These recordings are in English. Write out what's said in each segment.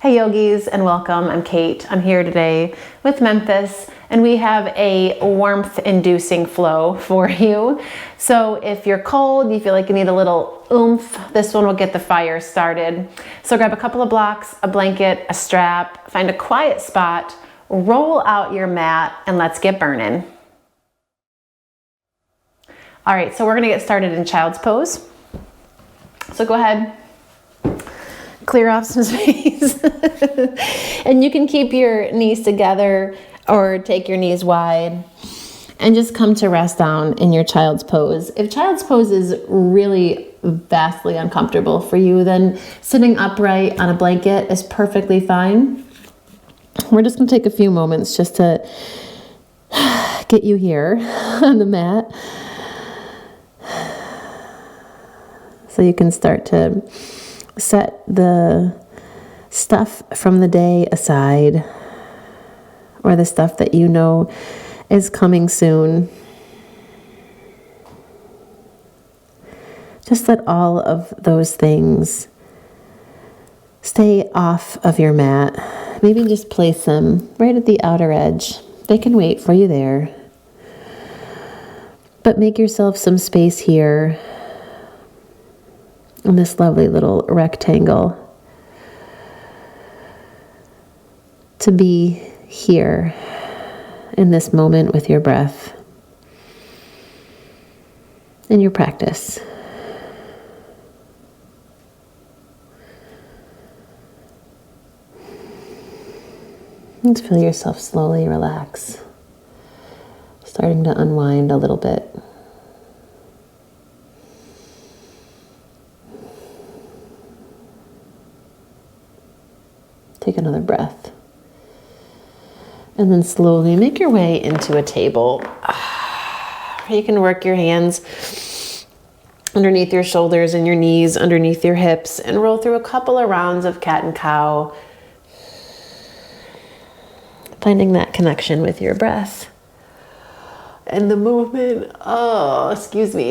Hey yogis, and welcome. I'm Kate. I'm here today with Memphis, and we have a warmth-inducing flow for you. So if you're cold, you feel like you need a little oomph, this one will get the fire started. So grab a couple of blocks, a blanket, a strap, find a quiet spot, roll out your mat, and let's get burning. All right, so we're gonna get started in child's pose. So go ahead. Clear off some space. And you can keep your knees together or take your knees wide and just come to rest down in your child's pose. If child's pose is really vastly uncomfortable for you, then sitting upright on a blanket is perfectly fine. We're just gonna take a few moments just to get you here on the mat so you can start to set the stuff from the day aside, or the stuff that you know is coming soon. Just let all of those things stay off of your mat. Maybe just place them right at the outer edge. They can wait for you there. But make yourself some space here in this lovely little rectangle to be here in this moment with your breath in your practice. And feel yourself slowly relax, starting to unwind a little bit. Take another breath. And then slowly make your way into a table. You can work your hands underneath your shoulders and your knees, underneath your hips, and roll through a couple of rounds of cat and cow. Finding that connection with your breath. And the movement, oh, excuse me.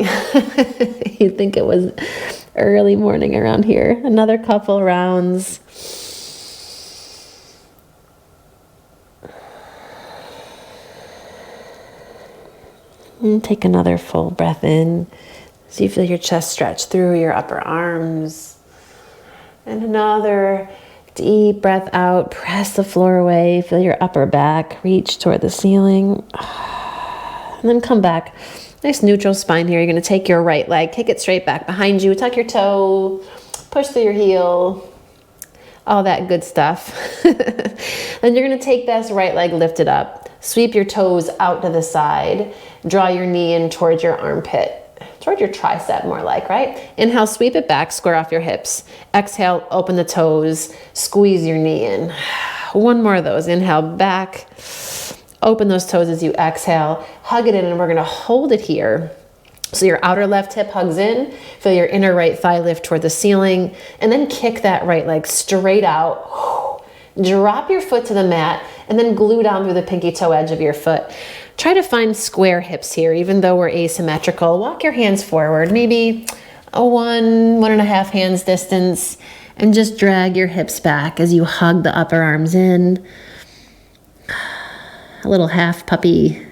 You'd think it was early morning around here. Another couple rounds. And take another full breath in. So you feel your chest stretch through your upper arms. And another deep breath out. Press the floor away. Feel your upper back reach toward the ceiling. And then come back. Nice neutral spine here. You're going to take your right leg, kick it straight back behind you. Tuck your toe. Push through your heel. All that good stuff. Then you're going to take this right leg lifted up. Sweep your toes out to the side. Draw your knee in towards your armpit, toward your tricep more like, right? Inhale, sweep it back, square off your hips. Exhale, open the toes, squeeze your knee in. One more of those. Inhale, back, open those toes as you exhale, hug it in, and we're gonna hold it here. So your outer left hip hugs in, feel your inner right thigh lift toward the ceiling, and then kick that right leg straight out. Drop your foot to the mat, and then glue down through the pinky toe edge of your foot. Try to find square hips here, even though we're asymmetrical. Walk your hands forward, maybe a 1.5 hands distance, and just drag your hips back as you hug the upper arms in. A little half puppy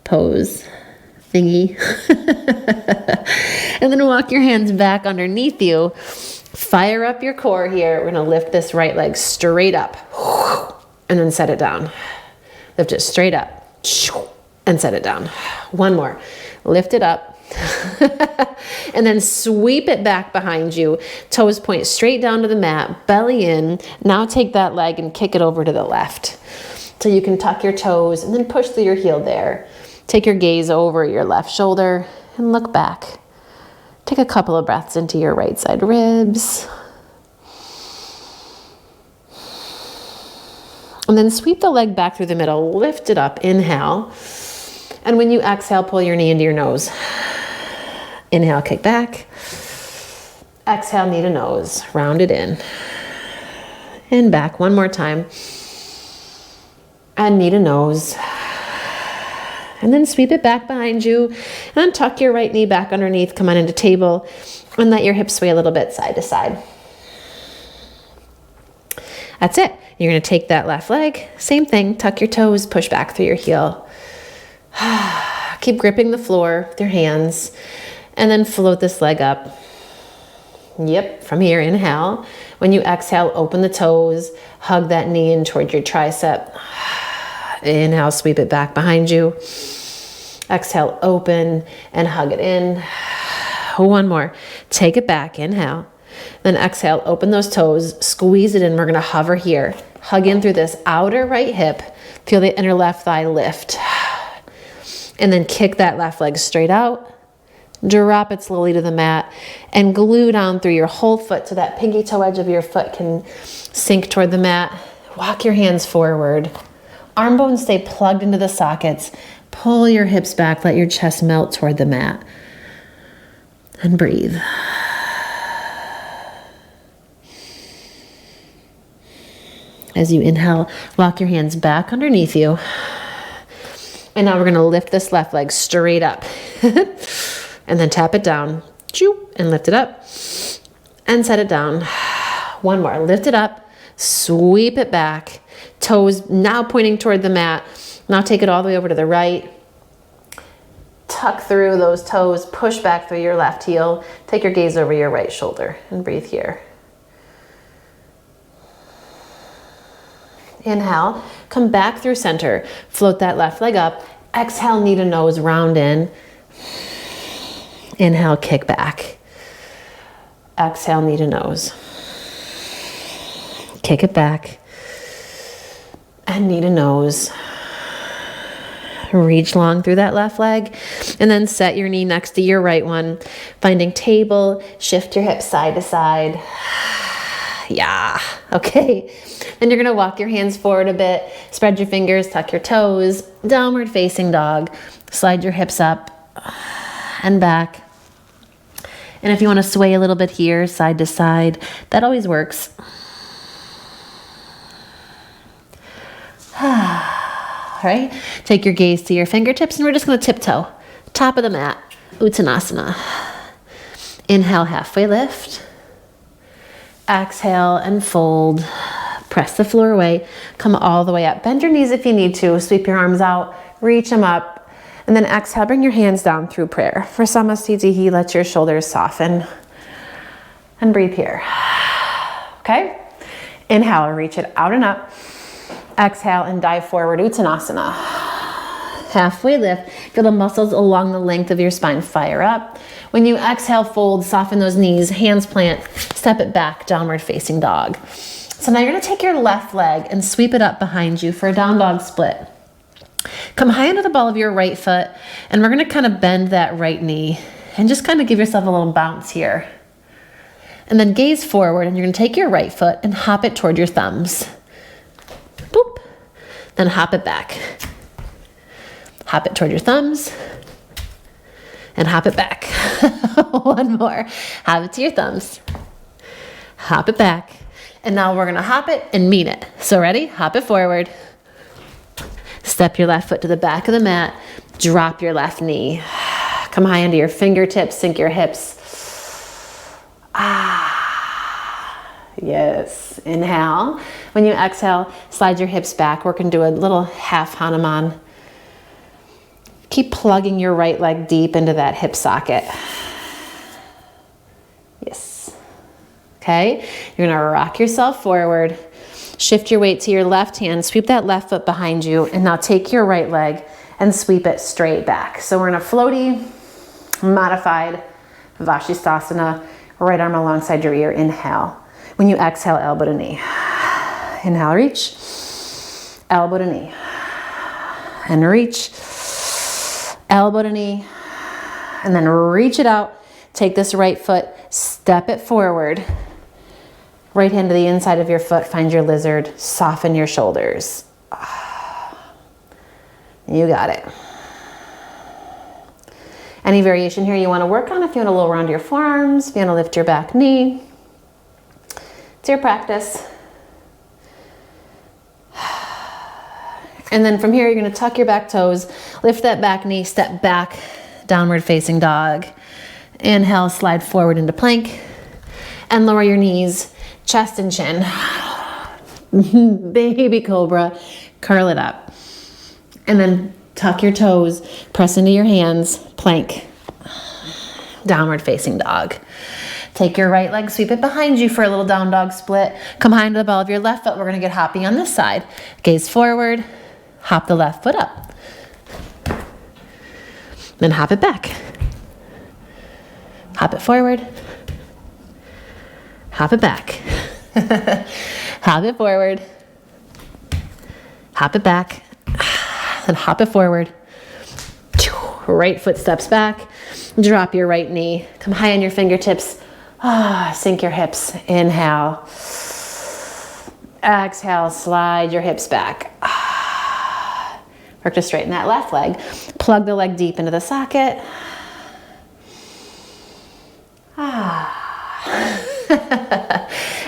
pose thingy. And then walk your hands back underneath you. Fire up your core here. We're gonna lift this right leg straight up and then set it down. Lift it straight up and set it down. One more. Lift it up. And then sweep it back behind you. Toes point straight down to the mat, belly in. Now take that leg and kick it over to the left. So you can tuck your toes and then push through your heel there. Take your gaze over your left shoulder and look back. Take a couple of breaths into your right side ribs. And then sweep the leg back through the middle, lift it up, inhale. And when you exhale, pull your knee into your nose. Inhale, kick back. Exhale, knee to nose, round it in. And back one more time. And knee to nose. And then sweep it back behind you. And then tuck your right knee back underneath, come on into table, and let your hips sway a little bit side to side. That's it. You're going to take that left leg, same thing, tuck your toes, push back through your heel. Keep gripping the floor with your hands, and then float this leg up. Yep, from here, inhale. When you exhale, open the toes, hug that knee in toward your tricep. Inhale, sweep it back behind you. Exhale, open and hug it in. One more. Take it back, inhale. Then exhale, open those toes, squeeze it in. We're gonna hover here. Hug in through this outer right hip. Feel the inner left thigh lift. And then kick that left leg straight out. Drop it slowly to the mat and glue down through your whole foot so that pinky toe edge of your foot can sink toward the mat. Walk your hands forward. Arm bones stay plugged into the sockets. Pull your hips back, let your chest melt toward the mat. And breathe. As you inhale, walk your hands back underneath you. And now we're gonna lift this left leg straight up. And then tap it down, and lift it up, and set it down. One more, lift it up, sweep it back. Toes now pointing toward the mat. Now take it all the way over to the right. Tuck through those toes, push back through your left heel. Take your gaze over your right shoulder and breathe here. Inhale, come back through center. Float that left leg up. Exhale, knee to nose, round in. Inhale, kick back. Exhale, knee to nose. Kick it back. And knee to nose. Reach long through that left leg. And then set your knee next to your right one. Finding table, shift your hips side to side. Yeah, okay. Then you're gonna walk your hands forward a bit. Spread your fingers, tuck your toes. Downward facing dog. Slide your hips up and back. And if you want to sway a little bit here, side to side, that always works. All right, take your gaze to your fingertips and we're just going to tiptoe. Top of the mat, Uttanasana. Inhale, halfway lift. Exhale and fold. Press the floor away. Come all the way up. Bend your knees if you need to. Sweep your arms out. Reach them up. And then exhale, bring your hands down through prayer. For Samasthiti, let your shoulders soften. And breathe here. Okay? Inhale, reach it out and up. Exhale and dive forward, Uttanasana. Halfway lift. Feel the muscles along the length of your spine fire up. When you exhale, fold, soften those knees, hands plant, step it back, downward facing dog. So now you're gonna take your left leg and sweep it up behind you for a down dog split. Come high into the ball of your right foot, and we're gonna kind of bend that right knee and just kind of give yourself a little bounce here. And then gaze forward, and you're gonna take your right foot and hop it toward your thumbs. Boop. Then hop it back. Hop it toward your thumbs, and hop it back. One more. Hop it to your thumbs. Hop it back. And now we're gonna hop it and mean it. So ready? Hop it forward. Step your left foot to the back of the mat. Drop your left knee. Come high into your fingertips, sink your hips. Yes. Inhale. When you exhale, slide your hips back. We're gonna do a little half Hanuman. Keep plugging your right leg deep into that hip socket. Yes. Okay. You're gonna rock yourself forward. Shift your weight to your left hand, sweep that left foot behind you, and now take your right leg and sweep it straight back. So we're in a floaty, modified Vashisthasana, right arm alongside your ear, inhale. When you exhale, elbow to knee. Inhale, reach, elbow to knee, and reach, elbow to knee, and then reach it out. Take this right foot, step it forward. Right hand to the inside of your foot, find your lizard, soften your shoulders. You got it. Any variation here you want to work on, if you want to lower onto your forearms, if you want to lift your back knee. It's your practice. And then from here, you're going to tuck your back toes, lift that back knee, step back, downward facing dog. Inhale, slide forward into plank, and lower your knees. Chest and chin. Baby cobra, curl it up. And then tuck your toes, press into your hands, plank, downward facing dog. Take your right leg, sweep it behind you for a little down dog split. Come high into the ball of your left foot. We're gonna get hoppy on this side. Gaze forward, hop the left foot up. Then hop it back. Hop it forward. Hop it back. Hop it forward. Hop it back. Then hop it forward. Right foot steps back. Drop your right knee. Come high on your fingertips. Sink your hips. Inhale. Exhale, slide your hips back. Work to straighten that left leg. Plug the leg deep into the socket.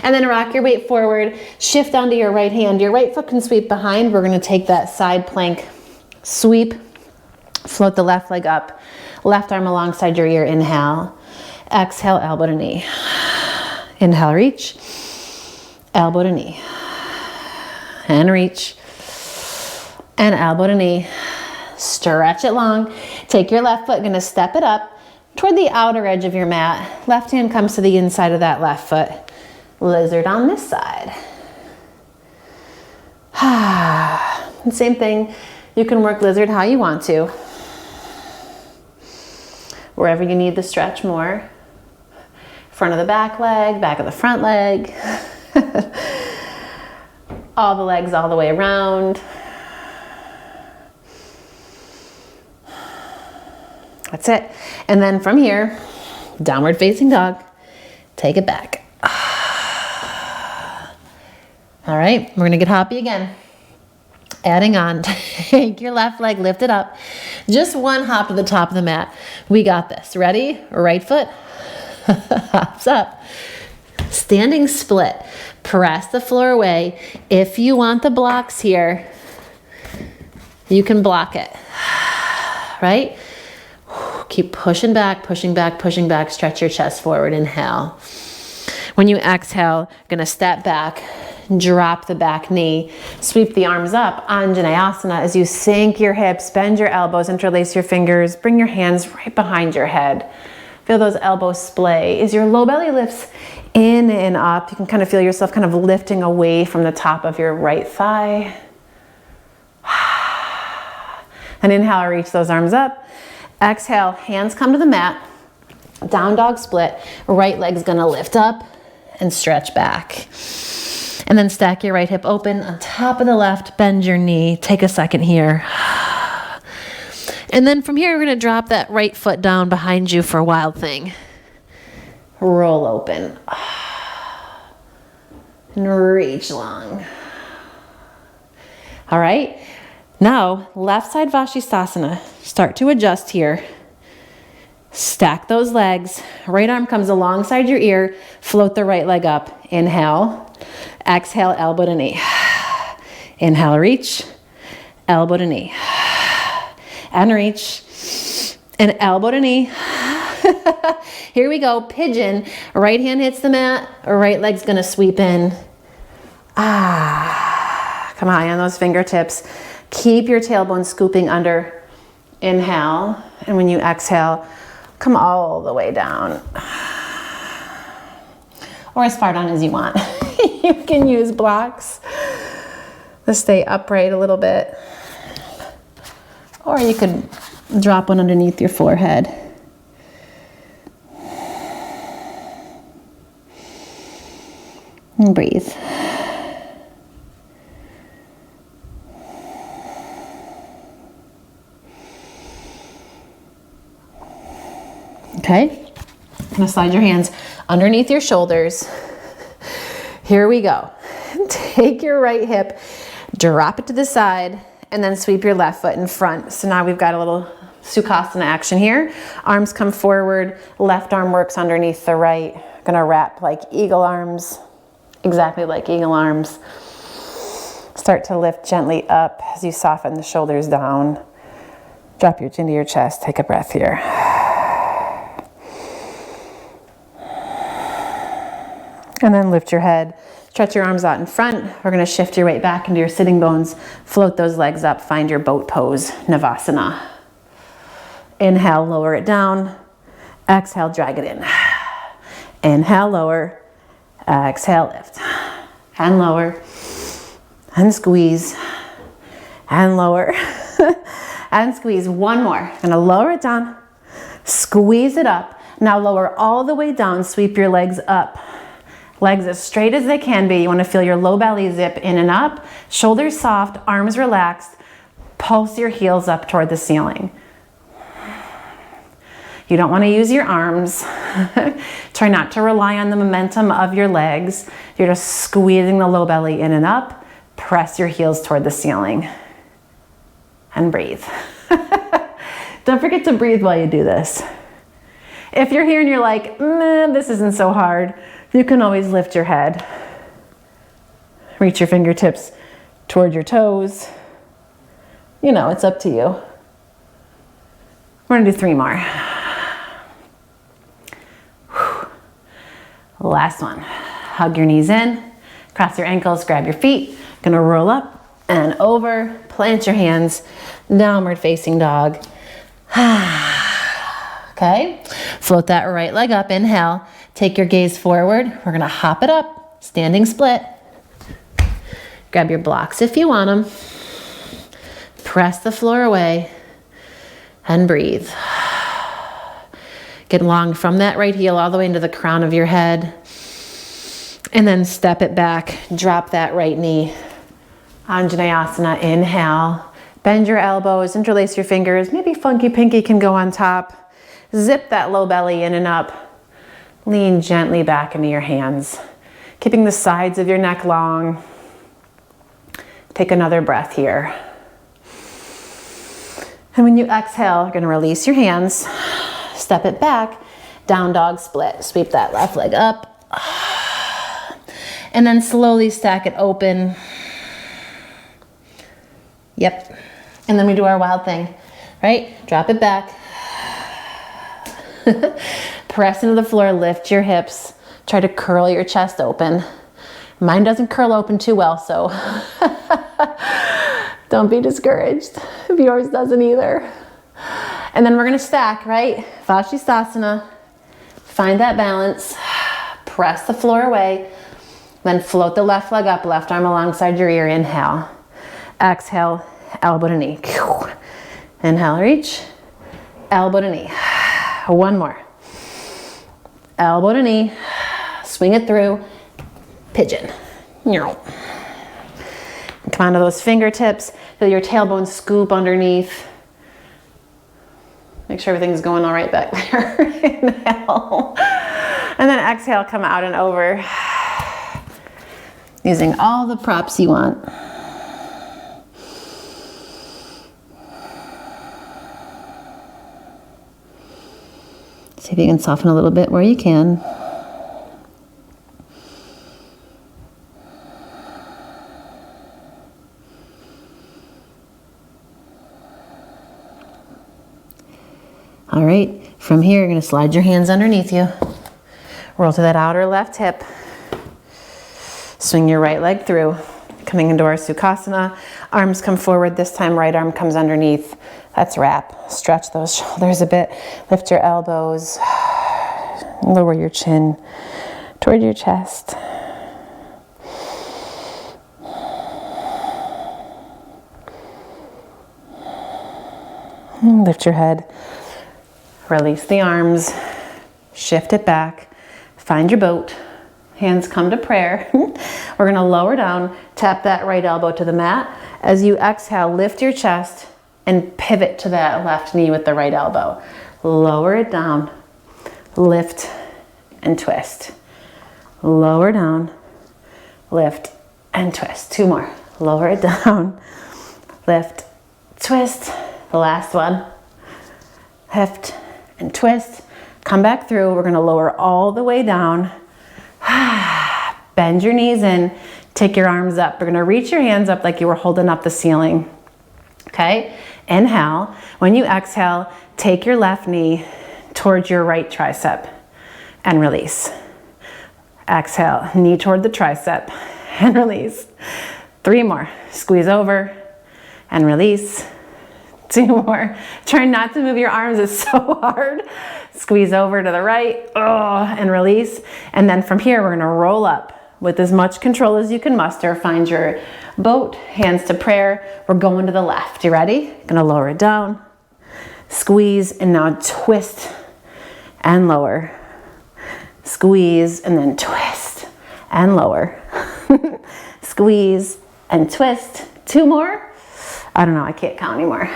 And then rock your weight forward. Shift onto your right hand. Your right foot can sweep behind. We're going to take that side plank sweep. Float the left leg up. Left arm alongside your ear. Inhale. Exhale, elbow to knee. Inhale, reach. Elbow to knee. And reach. And elbow to knee. Stretch it long. Take your left foot, gonna step it up toward the outer edge of your mat. Left hand comes to the inside of that left foot. Lizard on this side. Same thing. You can work lizard how you want to. Wherever you need the stretch more. Front of the back leg, back of the front leg. All the legs all the way around. That's it. And then from here, downward facing dog, take it back. All right, we're gonna get hoppy again. Adding on, take your left leg, lift it up. Just one hop to the top of the mat. We got this. Ready? Right foot hops up. Standing split. Press the floor away. If you want the blocks here, you can block it. Right? Keep pushing back, pushing back, pushing back. Stretch your chest forward. Inhale. When you exhale, gonna step back. Drop the back knee, sweep the arms up, Anjaneyasana, as you sink your hips, bend your elbows, interlace your fingers, bring your hands right behind your head. Feel those elbows splay. As your low belly lifts in and up, you can kind of feel yourself kind of lifting away from the top of your right thigh. And inhale, reach those arms up. Exhale, hands come to the mat. Down dog split. Right leg's gonna lift up and stretch back. And then stack your right hip open on top of the left, bend your knee, take a second here. And then from here, we're gonna drop that right foot down behind you for Wild Thing. Roll open. And reach long. All right, now left side Vashisthasana. Start to adjust here. Stack those legs. Right arm comes alongside your ear. Float the right leg up. Inhale. Exhale, elbow to knee. Inhale, reach. Elbow to knee. And reach. And elbow to knee. Here we go. Pigeon. Right hand hits the mat. Right leg's going to sweep in. Come high on those fingertips. Keep your tailbone scooping under. Inhale. And when you exhale, come all the way down. Or as far down as you want. You can use blocks to stay upright a little bit. Or you could drop one underneath your forehead. And breathe. Okay? Now slide your hands underneath your shoulders. Here we go. Take your right hip, drop it to the side, and then sweep your left foot in front. So now we've got a little Sukhasana action here. Arms come forward, left arm works underneath the right. Gonna wrap like eagle arms, exactly like eagle arms. Start to lift gently up as you soften the shoulders down. Drop your chin to your chest, take a breath here. And then lift your head, stretch your arms out in front. We're gonna shift your weight back into your sitting bones, float those legs up, find your boat pose, Navasana. Inhale, lower it down. Exhale, drag it in. Inhale, lower. Exhale, lift. And lower. And squeeze. And lower. And squeeze. One more. Gonna lower it down. Squeeze it up. Now lower all the way down. Sweep your legs up. Legs as straight as they can be. You want to feel your low belly zip in and up. Shoulders soft, arms relaxed. Pulse your heels up toward the ceiling. You don't want to use your arms. Try not to rely on the momentum of your legs. You're just squeezing the low belly in and up. Press your heels toward the ceiling. And breathe. Don't forget to breathe while you do this. If you're here and you're like, this isn't so hard, you can always lift your head. Reach your fingertips toward your toes. You know, it's up to you. We're gonna do 3 more. Whew. Last one. Hug your knees in, cross your ankles, grab your feet. Gonna roll up and over, plant your hands, downward facing dog. Okay, float that right leg up, inhale. Take your gaze forward. We're gonna hop it up, standing split. Grab your blocks if you want them. Press the floor away and breathe. Get long from that right heel all the way into the crown of your head. And then step it back, drop that right knee. Anjaneyasana, inhale. Bend your elbows, interlace your fingers. Maybe funky pinky can go on top. Zip that low belly in and up. Lean gently back into your hands, keeping the sides of your neck long. Take another breath here. And when you exhale, you're gonna release your hands, step it back, down dog split. Sweep that left leg up. And then slowly stack it open. Yep. And then we do our wild thing, right? Drop it back. Press into the floor, lift your hips. Try to curl your chest open. Mine doesn't curl open too well, so don't be discouraged if yours doesn't either. And then we're gonna stack, right? Vashisthasana. Find that balance. Press the floor away. Then float the left leg up, left arm alongside your ear. Inhale. Exhale, elbow to knee. Inhale, reach. Elbow to knee. One more. Elbow to knee. Swing it through. Pigeon. Come onto those fingertips. Feel your tailbone scoop underneath. Make sure everything's going all right back there. Inhale. And then exhale, come out and over. Using all the props you want. See if you can soften a little bit where you can. All right, from here, you're gonna slide your hands underneath you. Roll to that outer left hip. Swing your right leg through. Coming into our Sukhasana. Arms come forward, this time right arm comes underneath. Let's wrap. Stretch those shoulders a bit. Lift your elbows. Lower your chin toward your chest. Lift your head. Release the arms. Shift it back. Find your boat. Hands come to prayer. We're gonna lower down, tap that right elbow to the mat. As you exhale, lift your chest and pivot to that left knee with the right elbow. Lower it down, lift and twist. Lower down, lift and twist. 2 more. Lower it down, lift, twist. The last one. Lift and twist. Come back through. We're gonna lower all the way down. Bend your knees in, take your arms up. We're gonna reach your hands up like you were holding up the ceiling. Okay, inhale. When you exhale, take your left knee towards your right tricep and release. Exhale, knee toward the tricep and release. 3 more. Squeeze over and release. 2 more. Try not to move your arms, it's so hard. Squeeze over to the right, and release. And then from here, we're gonna roll up with as much control as you can muster. Find your boat, hands to prayer. We're going to the left. You ready? Gonna lower it down, squeeze, and now twist and lower. Squeeze and then twist and lower. Squeeze and twist. 2 more. I don't know, I can't count anymore.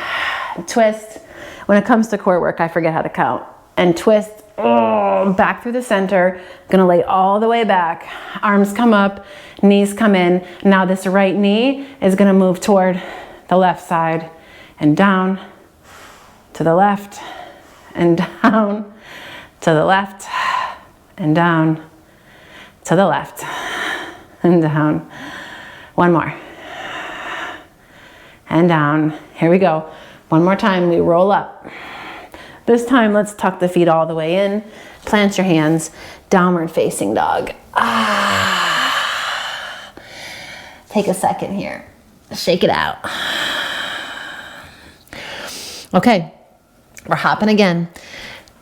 Twist. When it comes to core work, I forget how to count. And twist, back through the center. Gonna lay all the way back. Arms come up, knees come in. Now this right knee is gonna move toward the left side and down to the left and down to the left and down to the left and down. 1 more. And down. Here we go. 1 more time, we roll up. This time, let's tuck the feet all the way in. Plant your hands, downward facing dog. Take a second here. Shake it out. Okay, we're hopping again.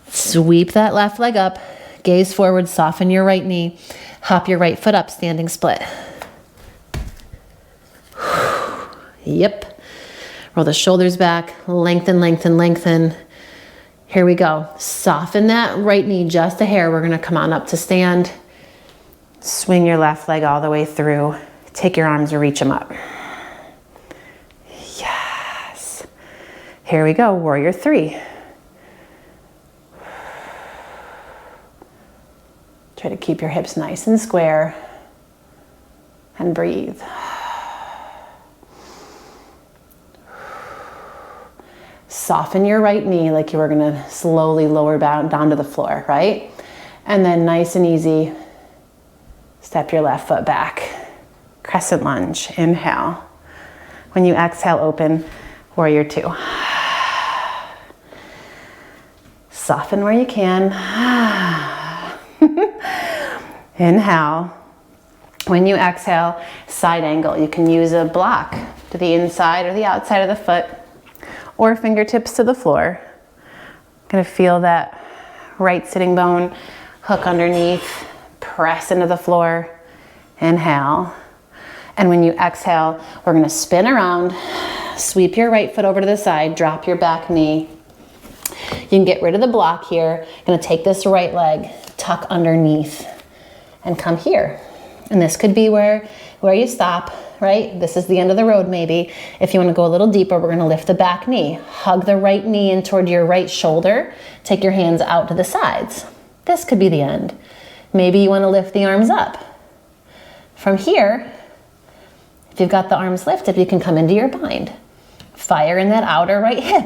Sweep that left leg up, gaze forward, soften your right knee. Hop your right foot up, standing split. Yep. Roll the shoulders back, lengthen, lengthen, lengthen. Here we go. Soften that right knee just a hair. We're gonna come on up to stand. Swing your left leg all the way through. Take your arms and reach them up. Yes. Here we go, warrior 3. Try to keep your hips nice and square and breathe. Soften your right knee like you were gonna slowly lower down to the floor, right? And then nice and easy, step your left foot back. Crescent lunge, inhale. When you exhale, open, warrior 2. Soften where you can. Inhale. When you exhale, side angle. You can use a block to the inside or the outside of the foot, or fingertips to the floor. Gonna feel that right sitting bone hook underneath, press into the floor, inhale. And when you exhale, we're gonna spin around, sweep your right foot over to the side, drop your back knee. You can get rid of the block here. Gonna take this right leg, tuck underneath, and come here. And this could be where you stop, right? This is the end of the road maybe. If you wanna go a little deeper, we're gonna lift the back knee. Hug the right knee in toward your right shoulder. Take your hands out to the sides. This could be the end. Maybe you wanna lift the arms up. From here, if you've got the arms lifted, you can come into your bind. Fire in that outer right hip.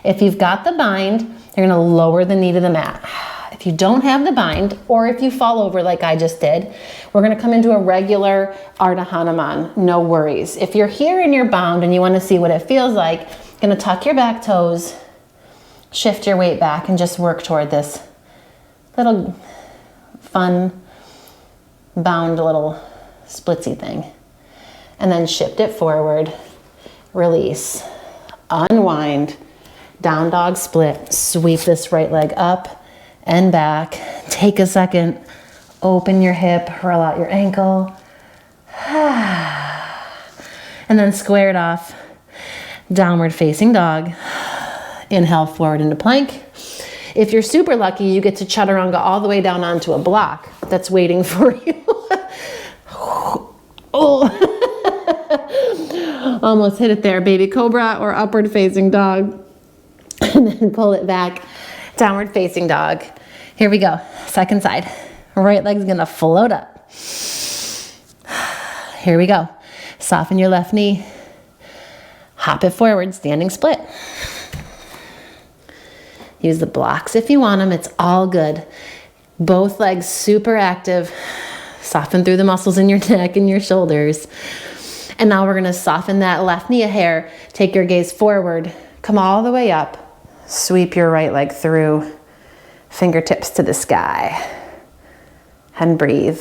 If you've got the bind, you're gonna lower the knee to the mat. If you don't have the bind, or if you fall over like I just did, we're gonna come into a regular Ardha Hanuman, no worries. If you're here and you're bound and you wanna see what it feels like, you're gonna tuck your back toes, shift your weight back, and just work toward this little fun, bound little splitsy thing. And then shift it forward, release, unwind, down dog split, sweep this right leg up and back. Take a second, open your hip, roll out your ankle. And then square it off, downward facing dog. Inhale forward into plank. If you're super lucky, you get to chaturanga all the way down onto a block that's waiting for you. Oh, almost hit it there. Baby cobra or upward facing dog. And then pull it back, downward facing dog. Here we go, second side. Right leg's gonna float up. Here we go. Soften your left knee. Hop it forward, standing split. Use the blocks if you want them, it's all good. Both legs super active. Soften through the muscles in your neck and your shoulders. And now we're gonna soften that left knee a hair. Take your gaze forward, come all the way up. Sweep your right leg through. Fingertips to the sky. And breathe.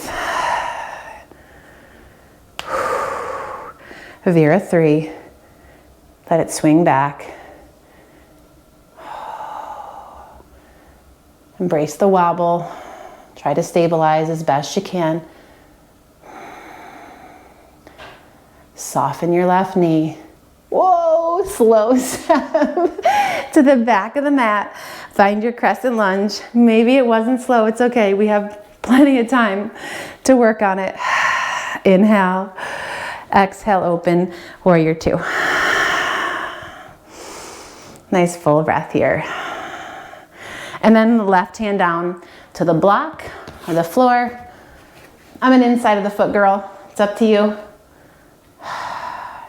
Vera 3. Let it swing back. Embrace the wobble. Try to stabilize as best you can. Soften your left knee. Whoa, slow step to the back of the mat. Find your crescent lunge. Maybe it wasn't slow, it's okay. We have plenty of time to work on it. Inhale, exhale, open, warrior 2. Nice full breath here. And then the left hand down to the block or the floor. I'm an inside of the foot girl. It's up to you.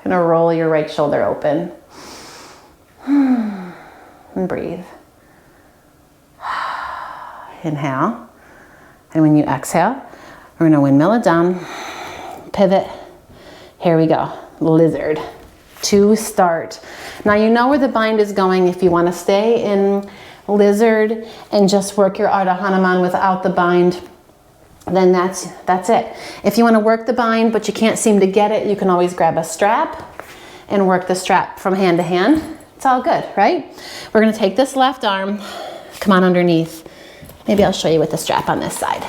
Gonna roll your right shoulder open. And breathe. Inhale. And when you exhale, we're gonna windmill it down. Pivot. Here we go. Lizard. To start. Now you know where the bind is going. If you wanna stay in lizard and just work your Ardha Hanuman without the bind, then that's it. If you want to work the bind but you can't seem to get it, you can always grab a strap and work the strap from hand to hand. It's all good, right? We're going to take this left arm, come on underneath. Maybe I'll show you with the strap on this side,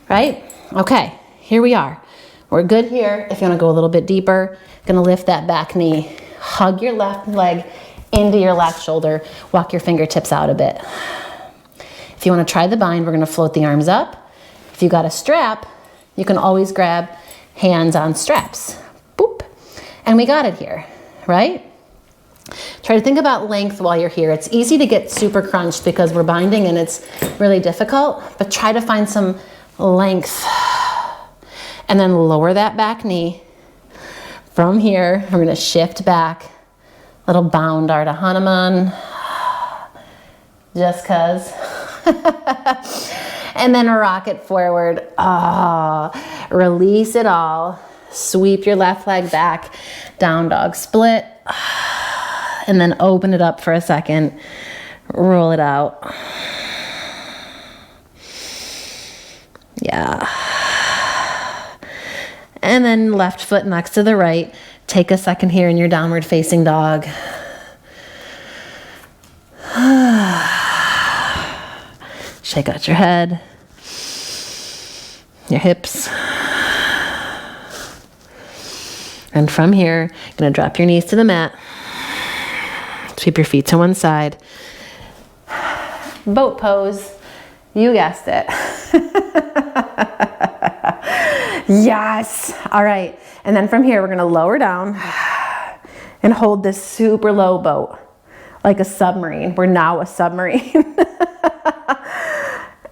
right? Okay, here we are. We're good here. If you want to go a little bit deeper, going to lift that back knee, hug your left leg into your left shoulder, walk your fingertips out a bit. If you want to try the bind, we're going to float the arms up. If you got a strap, you can always grab hands on straps. Boop. And we got it here, right? Try to think about length while you're here. It's easy to get super crunched because we're binding and it's really difficult, but try to find some length. And then lower that back knee. From here, we're going to shift back. Little bound Ardha Hanuman. Just cause. And then rock it forward. Release it all. Sweep your left leg back. Down dog split. And then open it up for a second. Roll it out. Yeah. And then left foot next to the right. Take a second here in your downward facing dog. Shake out your head, your hips. And from here, you're gonna drop your knees to the mat. Sweep your feet to one side. Boat pose, you guessed it. Yes, all right. And then from here, we're gonna lower down and hold this super low boat, like a submarine. We're now a submarine.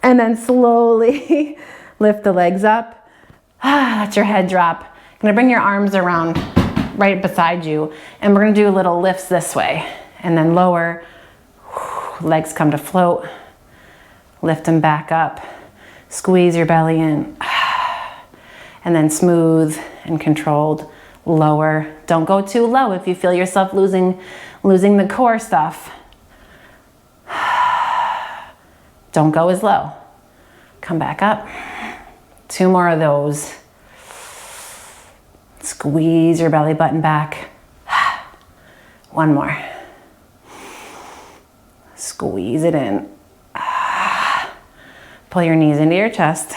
And then slowly lift the legs up. Let your head drop. You're gonna bring your arms around right beside you, and we're gonna do little lifts this way. And then lower, legs come to float. Lift them back up. Squeeze your belly in. And then smooth and controlled, lower. Don't go too low if you feel yourself losing the core stuff. Don't go as low. Come back up. 2 more of those. Squeeze your belly button back. 1 more. Squeeze it in. Pull your knees into your chest.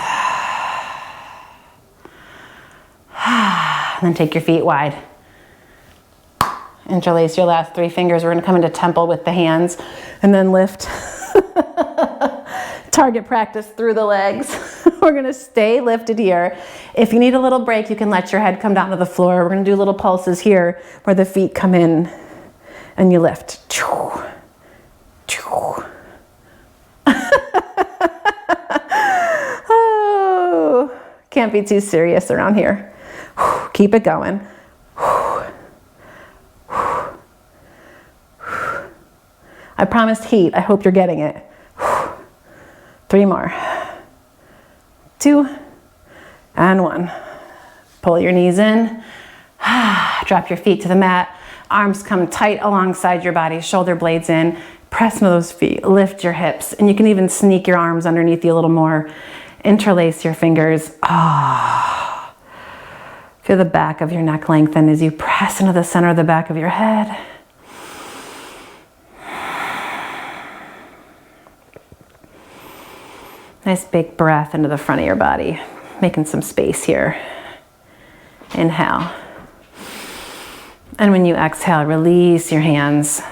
And then take your feet wide. Interlace your last 3 fingers. We're gonna come into temple with the hands and then lift. Target practice through the legs. We're gonna stay lifted here. If you need a little break, you can let your head come down to the floor. We're gonna do little pulses here where the feet come in and you lift. Oh, can't be too serious around here. Keep it going. I promised heat. I hope you're getting it. 3 more. 2 and 1. Pull your knees in. Drop your feet to the mat. Arms come tight alongside your body. Shoulder blades in. Press into those feet, lift your hips, and you can even sneak your arms underneath you a little more. Interlace your fingers. Ah. Feel the back of your neck lengthen as you press into the center of the back of your head. Nice big breath into the front of your body, making some space here. Inhale. And when you exhale, release your hands.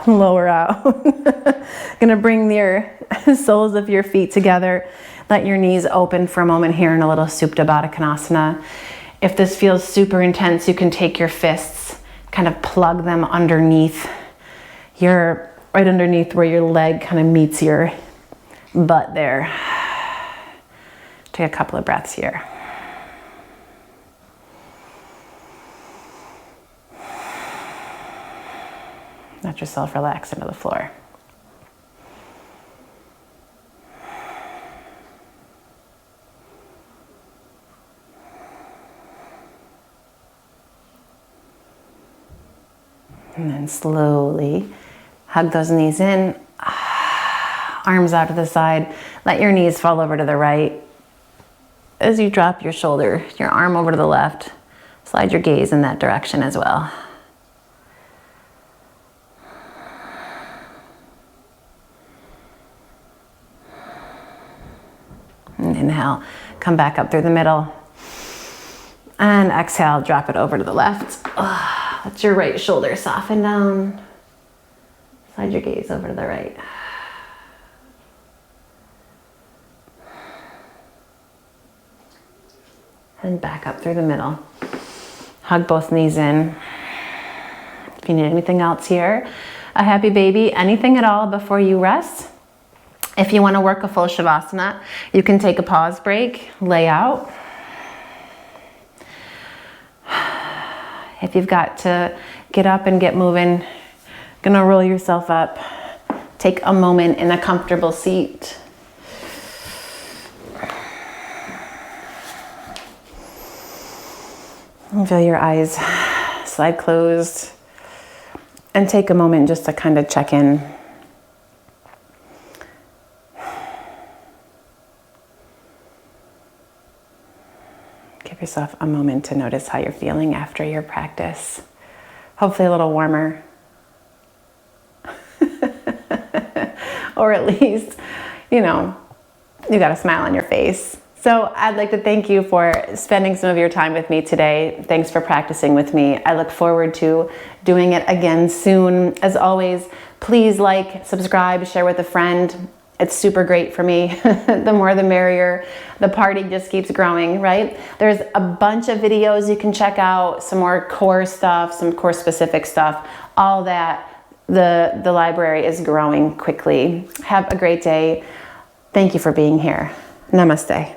Lower out. Gonna bring your soles of your feet together. Let your knees open for a moment here in a little Supta Baddha Konasana. If this feels super intense, you can take your fists, kind of plug them underneath right underneath where your leg kind of meets your butt there. Take a couple of breaths here. Let yourself relax into the floor. And then slowly hug those knees in, arms out to the side. Let your knees fall over to the right. As you drop your shoulder, your arm over to the left, slide your gaze in that direction as well. And inhale, come back up through the middle. And exhale, drop it over to the left. Let your right shoulder soften down. Slide your gaze over to the right. And back up through the middle. Hug both knees in. If you need anything else here, a happy baby, anything at all before you rest. If you want to work a full Shavasana, you can take a pause break, lay out. If you've got to get up and get moving, gonna roll yourself up. Take a moment in a comfortable seat. And feel your eyes slide closed. And take a moment just to kind of check in. Give yourself a moment to notice how you're feeling after your practice. Hopefully a little warmer. Or at least, you got a smile on your face. So I'd like to thank you for spending some of your time with me today. Thanks for practicing with me. I look forward to doing it again soon. As always, please like, subscribe, share with a friend. It's super great for me. The more the merrier. The party just keeps growing, right? There's a bunch of videos you can check out, some more core stuff, some core specific stuff, all that. The library is growing quickly. Have a great day. Thank you for being here. Namaste.